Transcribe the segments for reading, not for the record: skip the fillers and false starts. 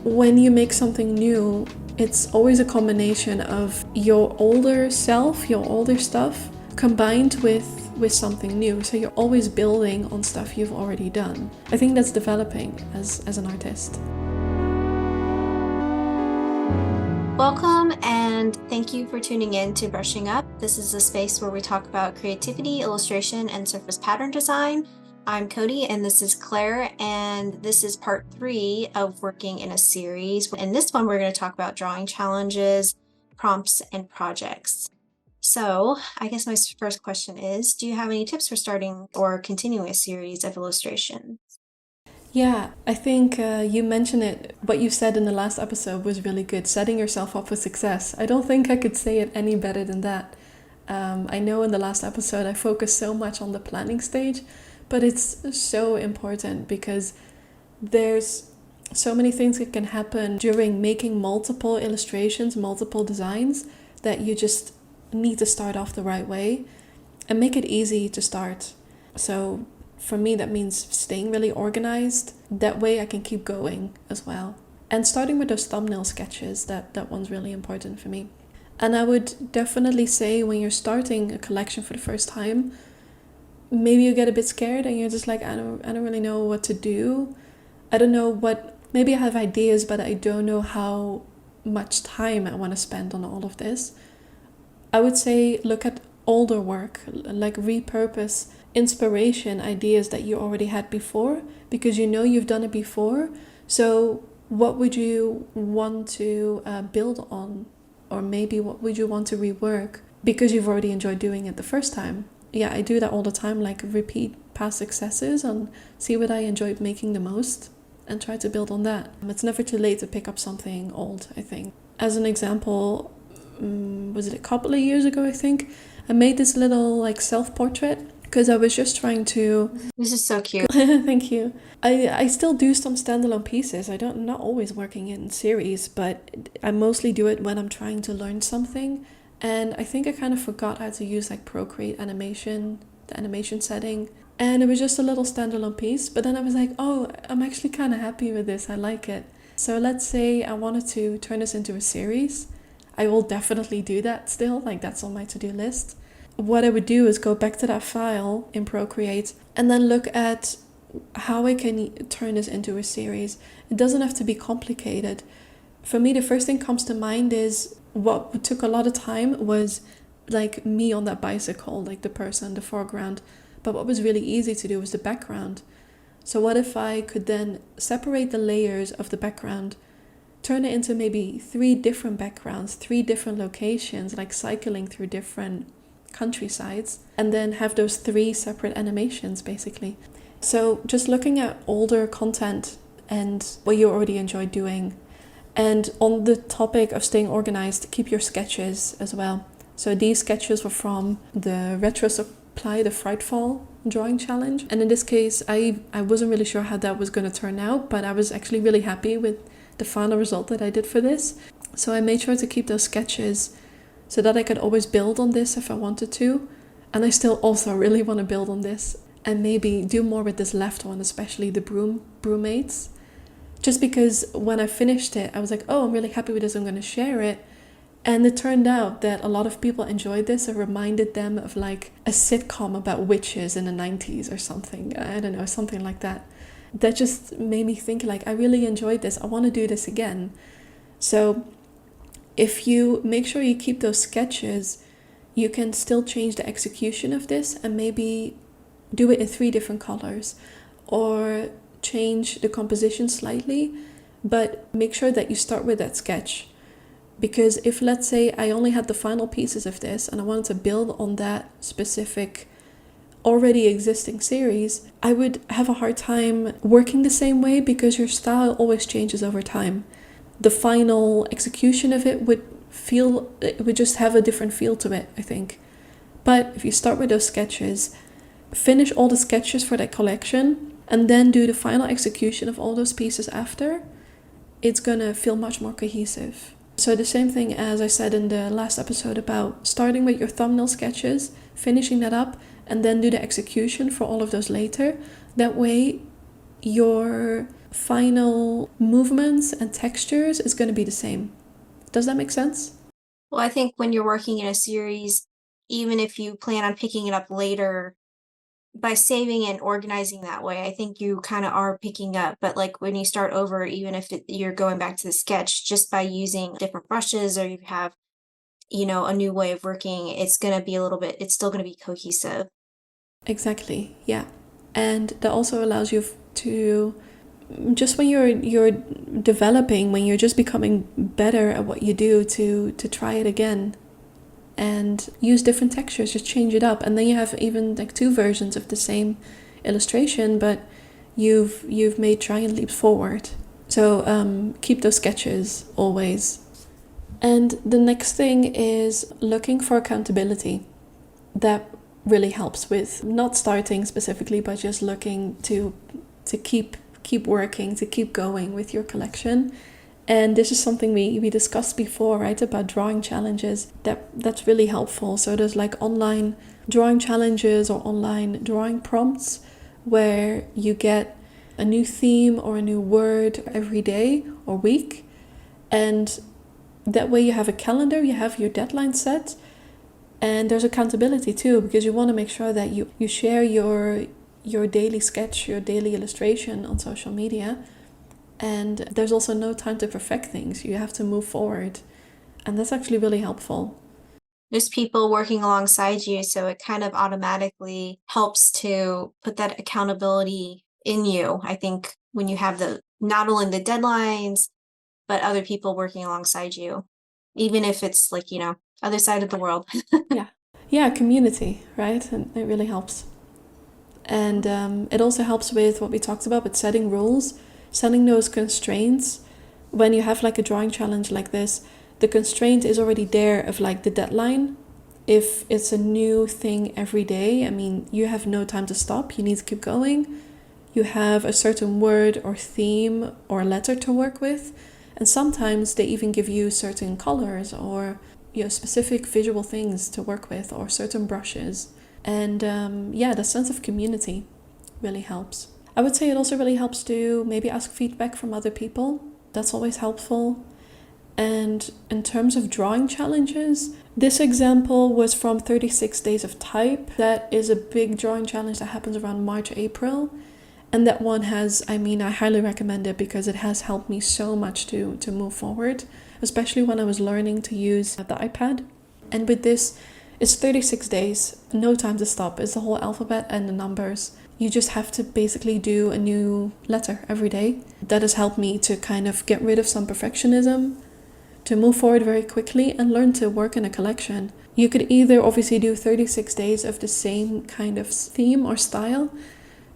When you make something new, it's always a combination of your older self, your older stuff, combined with something new. So you're always building on stuff you've already done. I think that's developing as an artist. Welcome and thank you for tuning in to Brushing Up. This is a space where we talk about creativity, illustration, and surface pattern design. I'm Cody and this is Claire, and this is part 3 of working in a series. In this one, we're going to talk about drawing challenges, prompts, and projects. So I guess my first question is, do you have any tips for starting or continuing a series of illustrations? Yeah, I think you mentioned it. What you said in the last episode was really good. Setting yourself up for success. I don't think I could say it any better than that. I know in the last episode I focused so much on the planning stage, but it's so important because there's so many things that can happen during making multiple illustrations, multiple designs, that you just need to start off the right way and make it easy to start. So for me, that means staying really organized. That way I can keep going as well. And starting with those thumbnail sketches, that one's really important for me. And I would definitely say when you're starting a collection for the first time, maybe you get a bit scared and you're just like, I don't really know what to do. I don't know what, maybe I have ideas, but I don't know how much time I want to spend on all of this. I would say look at older work, like repurpose inspiration, ideas that you already had before, because you know you've done it before. So what would you want to build on? Or maybe what would you want to rework because you've already enjoyed doing it the first time? Yeah, I do that all the time, like repeat past successes and see what I enjoyed making the most and try to build on that. It's never too late to pick up something old, I think. As an example, was it a couple of years ago, I think, I made this little like self-portrait because I was just trying to... This is so cute. Thank you. I still do some standalone pieces. Not always working in series, but I mostly do it when I'm trying to learn something. And I think I kind of forgot how to use like Procreate animation, the animation setting. And it was just a little standalone piece. But then I was like, oh, I'm actually kind of happy with this. I like it. So let's say I wanted to turn this into a series. I will definitely do that still. Like that's on my to-do list. What I would do is go back to that file in Procreate and then look at how I can turn this into a series. It doesn't have to be complicated. For me, the first thing comes to mind is what took a lot of time was like me on that bicycle, like the person in the foreground. But what was really easy to do was the background. So what if I could then separate the layers of the background, turn it into maybe 3 different backgrounds, 3 different locations, like cycling through different countrysides, and then have those 3 separate animations basically. So just looking at older content and what you already enjoy doing. And on the topic of staying organized, keep your sketches as well. So these sketches were from the Retro Supply, the Frightful drawing challenge. And in this case, I wasn't really sure how that was going to turn out, but I was actually really happy with the final result that I did for this. So I made sure to keep those sketches so that I could always build on this if I wanted to. And I still also really want to build on this and maybe do more with this left one, especially the broommates. Just because when I finished it, I was like, oh, I'm really happy with this, I'm going to share it. And it turned out that a lot of people enjoyed this. It reminded them of like a sitcom about witches in the 90s or something. I don't know, something like that. That just made me think like, I really enjoyed this. I want to do this again. So if you make sure you keep those sketches, you can still change the execution of this and maybe do it in 3 different colors or change the composition slightly, but make sure that you start with that sketch. Because if, let's say, I only had the final pieces of this and I wanted to build on that specific already existing series, I would have a hard time working the same way because your style always changes over time. The final execution of it would just have a different feel to it, I think. But if you start with those sketches, finish all the sketches for that collection, and then do the final execution of all those pieces after, it's gonna feel much more cohesive. So the same thing as I said in the last episode about starting with your thumbnail sketches, finishing that up, and then do the execution for all of those later. That way your final movements and textures is going to be the same. Does that make sense? Well, I think when you're working in a series, even if you plan on picking it up later, by saving and organizing that way, I think you kind of are picking up. But like when you start over, even if you're going back to the sketch, just by using different brushes or you have, a new way of working, it's going to be it's still going to be cohesive. Exactly, yeah. And that also allows you to, just when you're developing, when you're just becoming better at what you do, to try it again and use different textures, just change it up, and then you have even like two versions of the same illustration, but you've made giant leaps forward. So keep those sketches always. And the next thing is looking for accountability. That really helps with not starting specifically, but just looking to keep working, to keep going with your collection. And this is something we discussed before, right? About drawing challenges. That's really helpful. So there's like online drawing challenges or online drawing prompts where you get a new theme or a new word every day or week. And that way you have a calendar, you have your deadline set, and there's accountability too, because you want to make sure that you share your daily sketch, your daily illustration on social media. And there's also no time to perfect things. You have to move forward. And that's actually really helpful. There's people working alongside you, so it kind of automatically helps to put that accountability in you. I think when you have not only the deadlines, but other people working alongside you, even if it's like, other side of the world. Yeah. Yeah, community, right? And it really helps. And it also helps with what we talked about, with setting rules, setting those constraints. When you have like a drawing challenge like this, the constraint is already there of like the deadline. If it's a new thing every day, I mean, you have no time to stop. You need to keep going. You have a certain word or theme or letter to work with. And sometimes they even give you certain colors or specific visual things to work with, or certain brushes. And yeah, the sense of community really helps. I would say it also really helps to maybe ask feedback from other people. That's always helpful. And in terms of drawing challenges, this example was from 36 Days of Type. That is a big drawing challenge that happens around March, April. And that one has, I highly recommend it because it has helped me so much to move forward, especially when I was learning to use the iPad. And with this, it's 36 days, no time to stop. It's the whole alphabet and the numbers. You just have to basically do a new letter every day. That has helped me to kind of get rid of some perfectionism, to move forward very quickly and learn to work in a collection. You could either obviously do 36 days of the same kind of theme or style,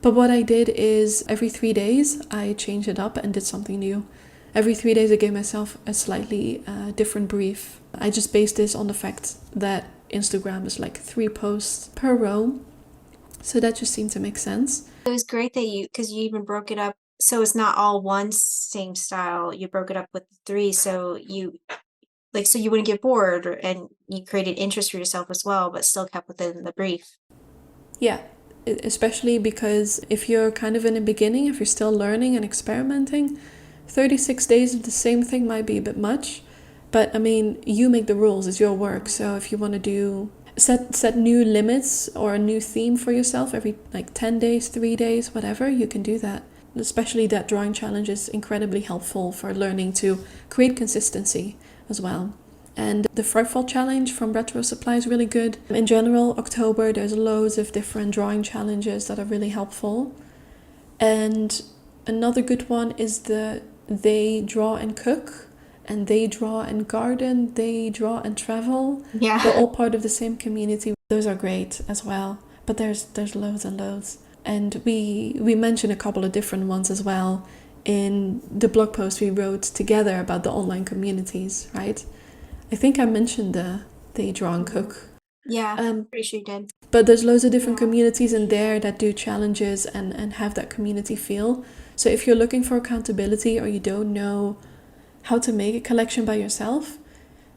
but what I did is every 3 days I changed it up and did something new. Every 3 days I gave myself a slightly different brief. I just based this on the fact that Instagram is like 3 posts per row. So that just seemed to make sense. It was great because you even broke it up. So it's not all one same style. You broke it up with 3. So so you wouldn't get bored, and you created interest for yourself as well, but still kept within the brief. Yeah, especially because if you're kind of in the beginning, if you're still learning and experimenting, 36 days of the same thing might be a bit much. But you make the rules, it's your work. So if you want to do set new limits or a new theme for yourself every like 10 days, 3 days, whatever, you can do that. Especially that drawing challenge is incredibly helpful for learning to create consistency as well. And the Frightful Challenge from Retro Supply is really good. In general, October, there's loads of different drawing challenges that are really helpful. And another good one is the They Draw and Cook, and They Draw and Garden, They Draw and Travel. Yeah. They're all part of the same community. Those are great as well. But there's loads and loads. And we mentioned a couple of different ones as well in the blog post we wrote together about the online communities, right? I think I mentioned the They Draw and Cook. Yeah, pretty sure you did. But there's loads of different communities in there that do challenges and have that community feel. So if you're looking for accountability or you don't know how to make a collection by yourself,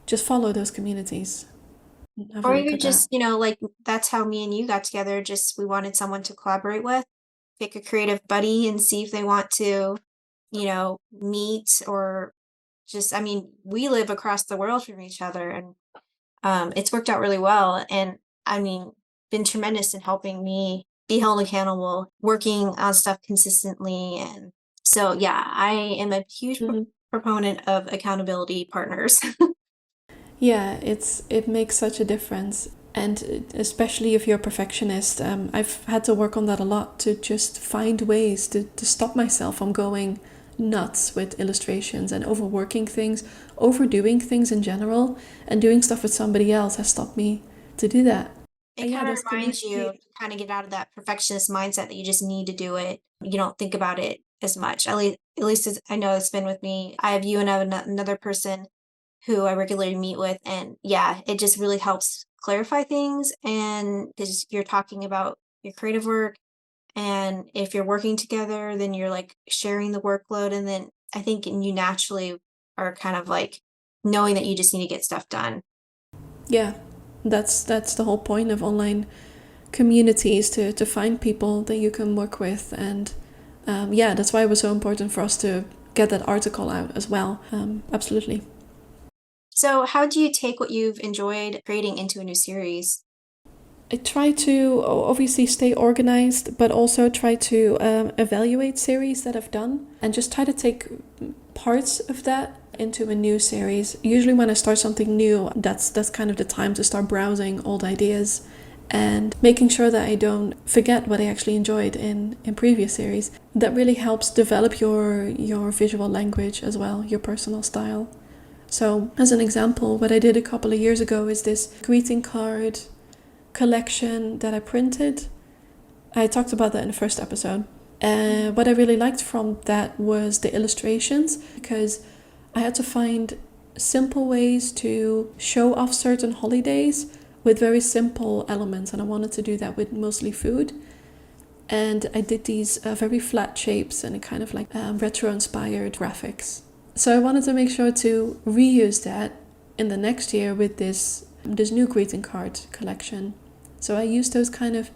just follow those communities. Have a Or look you at that. just, like that's how me and you got together. Just we wanted someone to collaborate with, pick a creative buddy and see if they want to meet or just, I mean, we live across the world from each other, and it's worked out really well. And I mean, been tremendous in helping me be held accountable, working on stuff consistently. And so, yeah, I am a huge Mhm. proponent of accountability partners. Yeah, it makes such a difference. And especially if you're a perfectionist, I've had to work on that a lot to just find ways to stop myself from going nuts with illustrations and overworking things, overdoing things in general, and doing stuff with somebody else has stopped me to do that. It And yeah, kind of this reminds you community. to kind of get out of that perfectionist mindset that you just need to do it. You don't think about it as much. At least as I know it's been with me. I have you and I have another person who I regularly meet with, and yeah, it just really helps clarify things. And because you're talking about your creative work, and if you're working together, then you're like sharing the workload, and then I think you naturally are kind of like knowing that you just need to get stuff done. Yeah, that's the whole point of online communities, to find people that you can work with. And yeah, that's why it was so important for us to get that article out as well. Absolutely. So, how do you take what you've enjoyed creating into a new series? I try to obviously stay organized, but also try to evaluate series that I've done and just try to take parts of that into a new series. Usually, when I start something new, that's kind of the time to start browsing old ideas and making sure that I don't forget what I actually enjoyed in previous series. That really helps develop your visual language as well, your personal style. So, as an example, what I did a couple of years ago is this greeting card collection that I printed. I talked about that in the first episode. What I really liked from that was the illustrations, because I had to find simple ways to show off certain holidays with very simple elements, and I wanted to do that with mostly food. And I did these very flat shapes and kind of like retro inspired graphics. So I wanted to make sure to reuse that in the next year with this new greeting card collection. So I used those kind of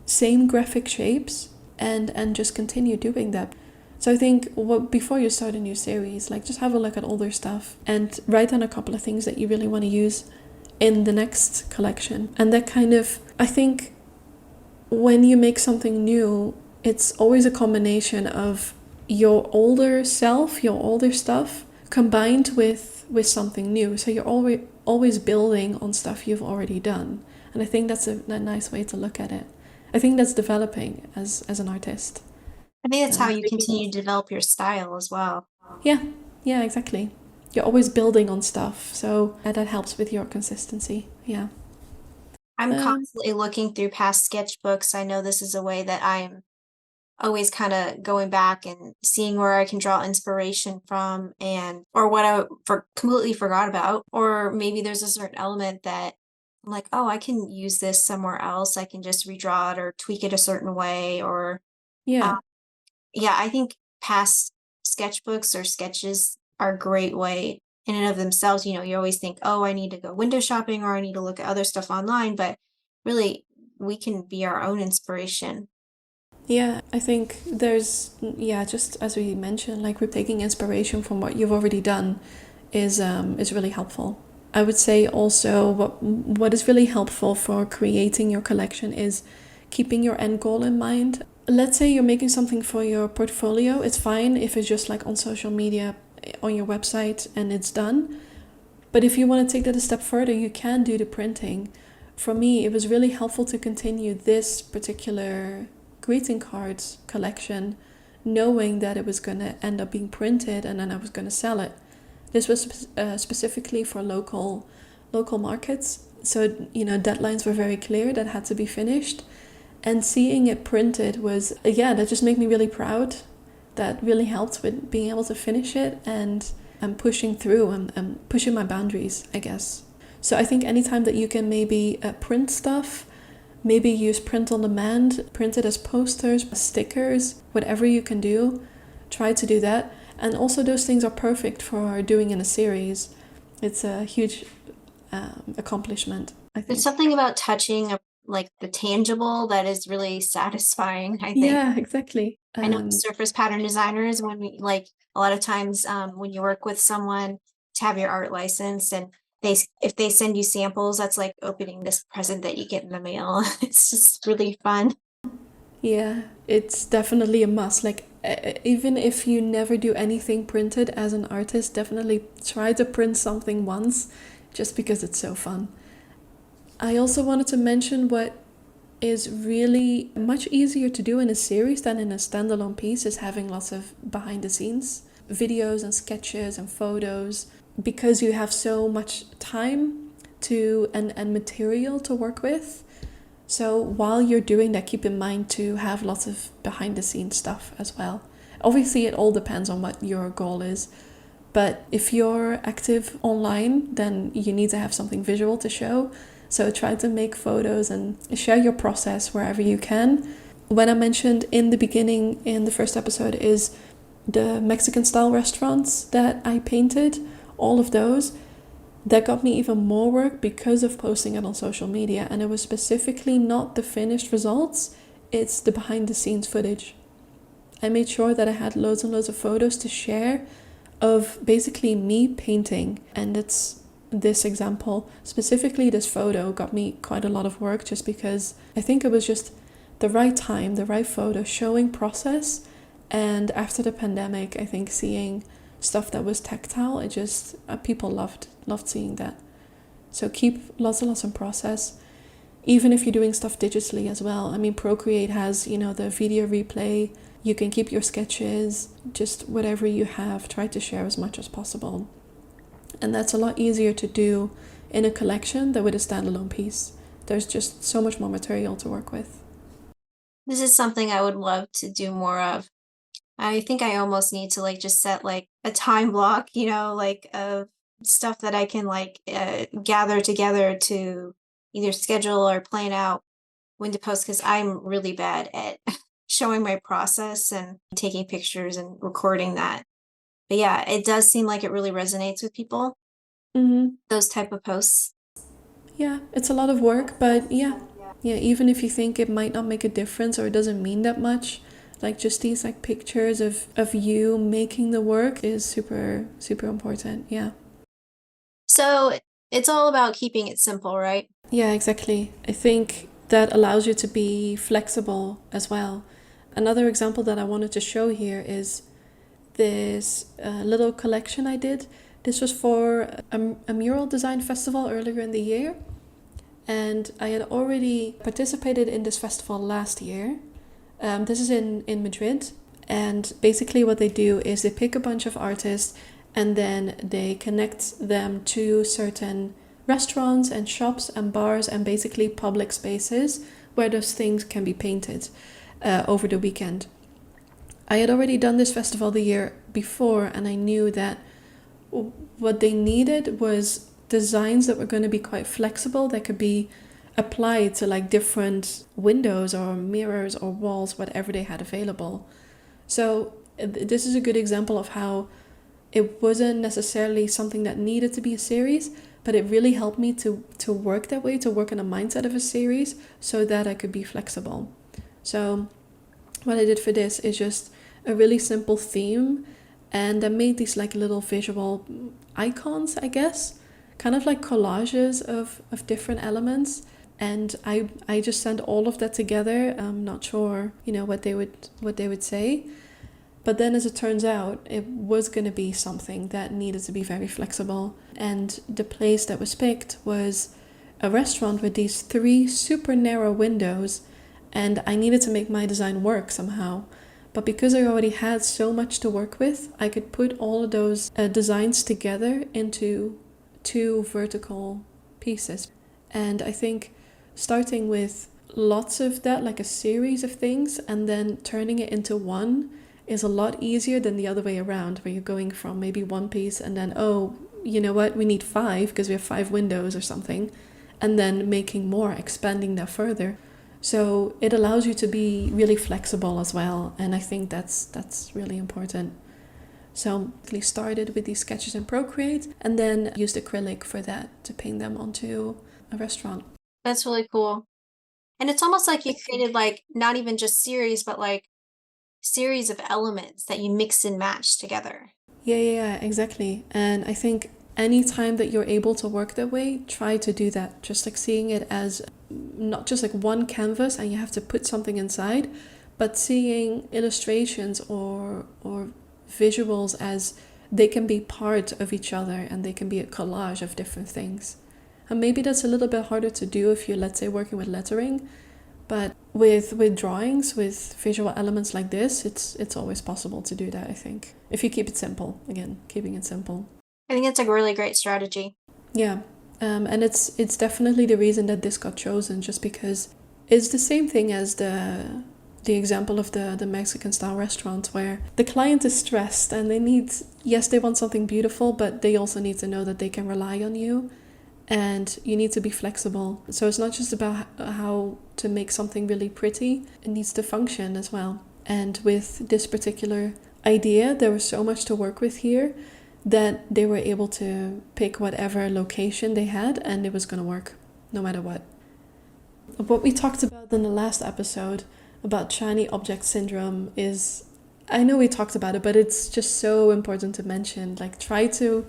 same graphic shapes and just continue doing that. So I think before you start a new series, like just have a look at older stuff and write down a couple of things that you really want to use in the next collection. And that kind of, I think when you make something new, it's always a combination of your older self, your older stuff, combined with something new. So you're always building on stuff you've already done. And I think that's a nice way to look at it. I think that's developing as an artist. I think that's how you Taking continue to develop your style as well. Yeah, yeah, exactly. You're always building on stuff, so that helps with your consistency. Yeah. I'm Um, constantly looking through past sketchbooks. I know this is a way that I'm always kind of going back and seeing where I can draw inspiration from, and or what I completely forgot about, or maybe there's a certain element that I'm like, oh, I can use this somewhere else. I can just redraw it or tweak it a certain way, or yeah, yeah, I think past sketchbooks or sketches are a great way in and of themselves. You always think, oh, I need to go window shopping or I need to look at other stuff online, but really, we can be our own inspiration. yeah. I think yeah, just as we mentioned, like we're taking inspiration from what you've already done is really helpful. I would say also what is really helpful for creating your collection is keeping your end goal in mind. Let's say you're making something for your portfolio. It's fine if it's just like on social media, on your website, and it's done. But if you want to take that a step further, you can do the printing. For me, it was really helpful to continue this particular greeting cards collection, knowing that it was going to end up being printed and then I was going to sell it. This was specifically for local markets. So, deadlines were very clear that had to be finished. And seeing it printed was, yeah, that just made me really proud. That really helped with being able to finish it and pushing through and pushing my boundaries, I guess. So I think anytime that you can maybe print stuff, maybe use print on demand, print it as posters, stickers, whatever you can do, try to do that. And also those things are perfect for doing in a series. It's a huge accomplishment, I There's think. something about touching like the tangible that is really satisfying, I think. Yeah, exactly. I know surface pattern designers, when we like a lot of times when you work with someone to have your art licensed, and if they send you samples, that's like opening this present that you get in the mail. It's just really fun. Yeah, it's definitely a must. Like, even if you never do anything printed as an artist, definitely try to print something once just because it's so fun. I also wanted to mention what is really much easier to do in a series than in a standalone piece is having lots of behind the scenes videos and sketches and photos, because you have so much time to and material to work with. So while you're doing that, keep in mind to have lots of behind the scenes stuff as well. Obviously, it all depends on what your goal is. But if you're active online, then you need to have something visual to show. So try to make photos and share your process wherever you can. When I mentioned in the beginning, in the first episode, is the Mexican style restaurants that I painted, all of those, that got me even more work because of posting it on social media. And it was specifically not the finished results, it's the behind the scenes footage. I made sure that I had loads and loads of photos to share of basically me painting. And it's this example, specifically this photo, got me quite a lot of work just because I think it was just the right time, the right photo, showing process. And after the pandemic, I think seeing stuff that was tactile, it just people loved seeing that. So keep lots and lots in process, even if you're doing stuff digitally as well. I mean, Procreate has, the video replay. You can keep your sketches, just whatever you have, try to share as much as possible. And that's a lot easier to do in a collection than with a standalone piece. There's just so much more material to work with. This is something I would love to do more of. I think I almost need to like just set like a time block, like of stuff that I can like gather together to either schedule or plan out when to post, because I'm really bad at showing my process and taking pictures and recording that. But yeah, it does seem like it really resonates with people, Mm-hmm. those type of posts. Yeah, it's a lot of work, but yeah, even if you think it might not make a difference or it doesn't mean that much, like just these like pictures of you making the work is super, super important. Yeah. So it's all about keeping it simple, right? Yeah, exactly. I think that allows you to be flexible as well. Another example that I wanted to show here is this little collection I did. This was for a mural design festival earlier in the year. And I had already participated in this festival last year. This is in Madrid. And basically, what they do is they pick a bunch of artists and then they connect them to certain restaurants and shops and bars and basically public spaces where those things can be painted over the weekend. I had already done this festival the year before, and I knew that what they needed was designs that were going to be quite flexible, that could be applied to like different windows or mirrors or walls, whatever they had available. So this is a good example of how it wasn't necessarily something that needed to be a series, but it really helped me to work that way, to work in a mindset of a series so that I could be flexible. So what I did for this is just a really simple theme, and I made these like little visual icons, I guess, kind of like collages of different elements. And I just sent all of that together. I'm not sure, what they would say. But then as it turns out, it was going to be something that needed to be very flexible. And the place that was picked was a restaurant with these 3 super narrow windows. And I needed to make my design work somehow. But because I already had so much to work with, I could put all of those designs together into 2 vertical pieces. And I think starting with lots of that, like a series of things, and then turning it into one is a lot easier than the other way around, where you're going from maybe one piece and then, oh, you know what, we need 5 because we have 5 windows or something, and then making more, expanding that further. So it allows you to be really flexible as well, and I think that's really important. So I started with these sketches in Procreate and then used acrylic for that to paint them onto a restaurant. That's really cool. And it's almost like you I created think. like not even just series, but like series of elements that you mix and match together. Yeah, exactly. And I think any time that you're able to work that way, try to do that. Just like seeing it as not just like one canvas and you have to put something inside, but seeing illustrations or visuals as they can be part of each other and they can be a collage of different things. And maybe that's a little bit harder to do if you're, let's say, working with lettering, but with drawings, with visual elements like this, it's always possible to do that, I think. If you keep it simple, again, keeping it simple. I think it's a really great strategy. Yeah. And it's definitely the reason that this got chosen, just because it's the same thing as the example of the Mexican style restaurant where the client is stressed and they need, yes, they want something beautiful, but they also need to know that they can rely on you and you need to be flexible. So it's not just about how to make something really pretty, it needs to function as well. And with this particular idea, there was so much to work with here that they were able to pick whatever location they had and it was going to work no matter what. What we talked about in the last episode about shiny object syndrome is, I know we talked about it, but it's just so important to mention. Like, try to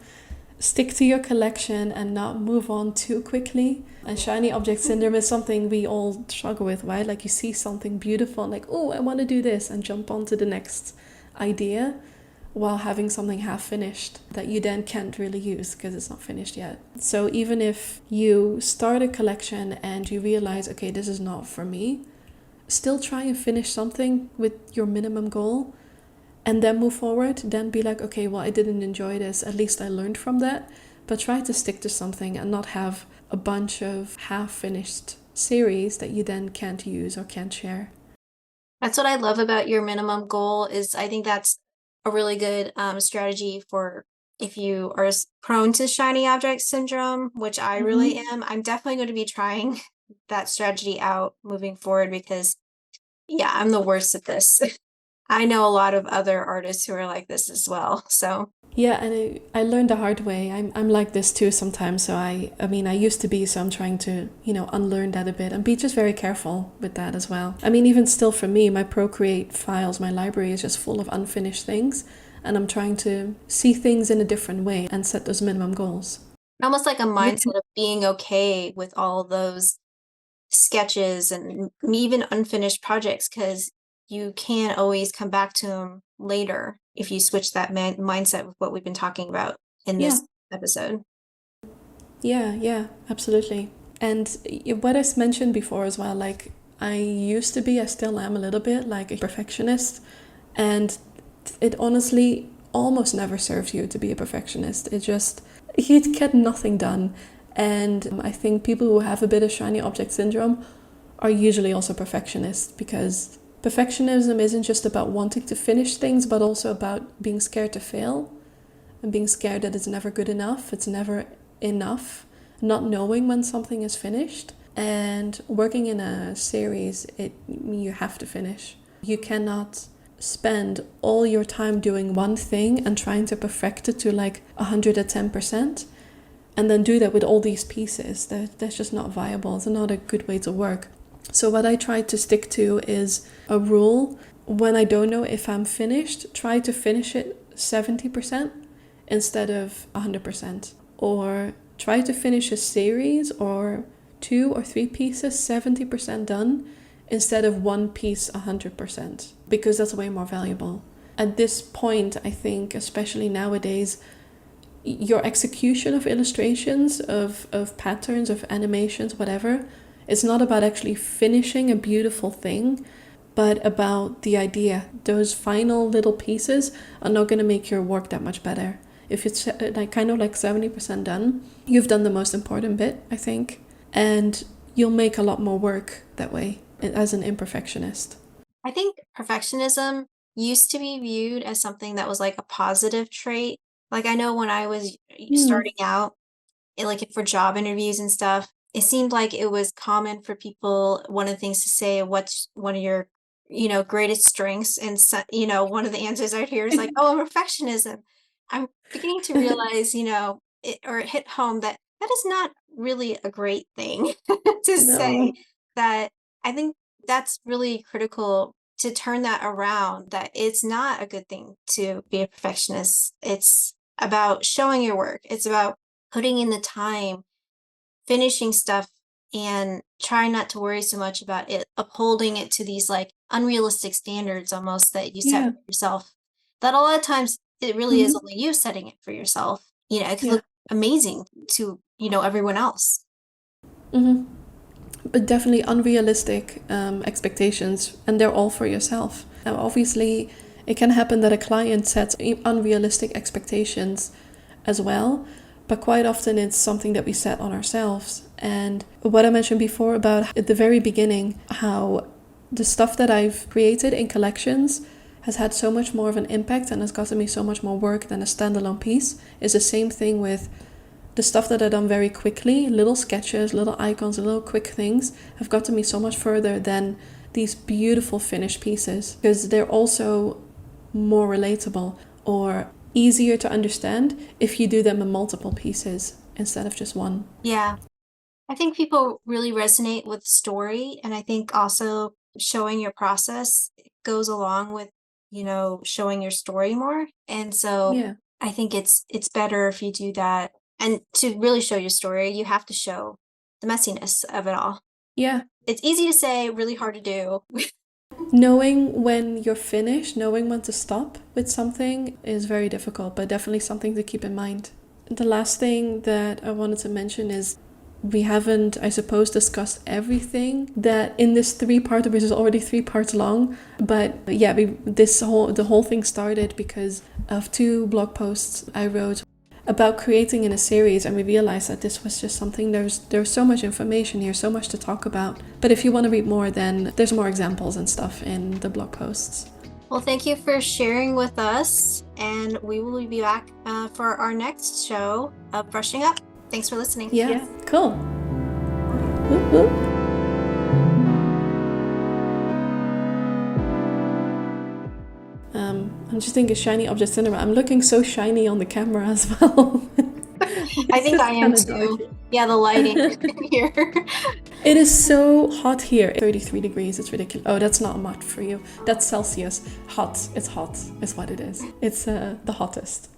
stick to your collection and not move on too quickly. And shiny object syndrome is something we all struggle with, right? Like, you see something beautiful, like, oh, I want to do this, and jump on to the next idea while having something half finished that you then can't really use because it's not finished yet. So even if you start a collection and you realize, okay, this is not for me, still try and finish something with your minimum goal and then move forward. Then be like, okay, well, I didn't enjoy this, at least I learned from that. But try to stick to something and not have a bunch of half finished series that you then can't use or can't share. That's what I love about your minimum goal is I think that's a really good strategy for if you are prone to shiny object syndrome, which I really Mm-hmm. am. I'm definitely going to be trying that strategy out moving forward because yeah, I'm the worst at this. I know a lot of other artists who are like this as well. So Yeah, and I learned the hard way. I'm like this too sometimes. So I mean, I used to be, so I'm trying to, unlearn that a bit and be just very careful with that as well. I mean, even still for me, my Procreate files, my library is just full of unfinished things. And I'm trying to see things in a different way and set those minimum goals. almost like a You mindset of being okay with all those sketches and even unfinished projects because you can always come back to them later if you switch that mindset with what we've been talking about in Yeah, this episode. yeah, absolutely. And what I mentioned before as well, like I used to be, I still am a little bit like a perfectionist. And it honestly almost never serves you to be a perfectionist. It just, you get nothing done. And I think people who have a bit of shiny object syndrome are usually also perfectionists because perfectionism isn't just about wanting to finish things, but also about being scared to fail and being scared that it's never good enough, it's never enough, not knowing when something is finished. And working in a series, you have to finish. You cannot spend all your time doing one thing and trying to perfect it to like 110% and then do that with all these pieces. That's just not viable. It's not a good way to work. So what I try to stick to is a rule. When I don't know if I'm finished, try to finish it 70% instead of 100%. Or try to finish a series or 2 or 3 pieces 70% done instead of one piece 100%, because that's way more valuable. At this point, I think, especially nowadays, your execution of illustrations, of patterns, of animations, whatever, it's not about actually finishing a beautiful thing, but about the idea. Those final little pieces are not going to make your work that much better. If it's like kind of like 70% done, you've done the most important bit, I think. And you'll make a lot more work that way as an imperfectionist. I think perfectionism used to be viewed as something that was like a positive trait. Like I know when I was Hmm. starting out, like for job interviews and stuff, it seemed like it was common for people, one of the things to say, what's one of your, greatest strengths? And so, one of the answers I'd hear is like, oh, perfectionism. I'm beginning to realize, it hit home that that is not really a great thing to say No. that I think that's really critical to turn that around, that it's not a good thing to be a perfectionist. It's about showing your work. It's about putting in the time, finishing stuff, and trying not to worry so much about it, upholding it to these like unrealistic standards almost that you set Yeah. for yourself. That a lot of times it really is Hmm. only you setting it for yourself. You know, it could Yeah. look amazing to, everyone else. Hmm. But definitely unrealistic expectations, and they're all for yourself. Now, obviously, it can happen that a client sets unrealistic expectations as well, but quite often it's something that we set on ourselves. And what I mentioned before about at the very beginning, how the stuff that I've created in collections has had so much more of an impact and has gotten me so much more work than a standalone piece, is the same thing with the stuff that I've done very quickly. Little sketches, little icons, little quick things have gotten me so much further than these beautiful finished pieces, because they're also more relatable or easier to understand if you do them in multiple pieces instead of just one. Yeah. I think people really resonate with story, and I think also showing your process goes along with, showing your story more. And so Yeah. I think it's better if you do that. And to really show your story, you have to show the messiness of it all. Yeah. It's easy to say, really hard to do. Knowing when you're finished, knowing when to stop with something is very difficult, but definitely something to keep in mind. The last thing that I wanted to mention is we haven't, I suppose, discussed everything that in this three-part, which is already 3 parts long. But yeah, the whole thing started because of 2 blog posts I wrote about creating in a series, and we realized that this was just something, there's so much information here, so much to talk about. But if you want to read more, then there's more examples and stuff in the blog posts. Well, thank you for sharing with us, and we will be back for our next show of Brushing Up. Thanks for listening. Yeah. Cool. Whoop, whoop. I'm just thinking shiny object cinema. I'm looking so shiny on the camera as well. I think I am Kinda dark. too. Yeah, the lighting here. It is so hot here. 33 degrees, it's ridiculous. Oh, that's not much for you. That's Celsius. Hot. It's hot, is what it is. It's the hottest.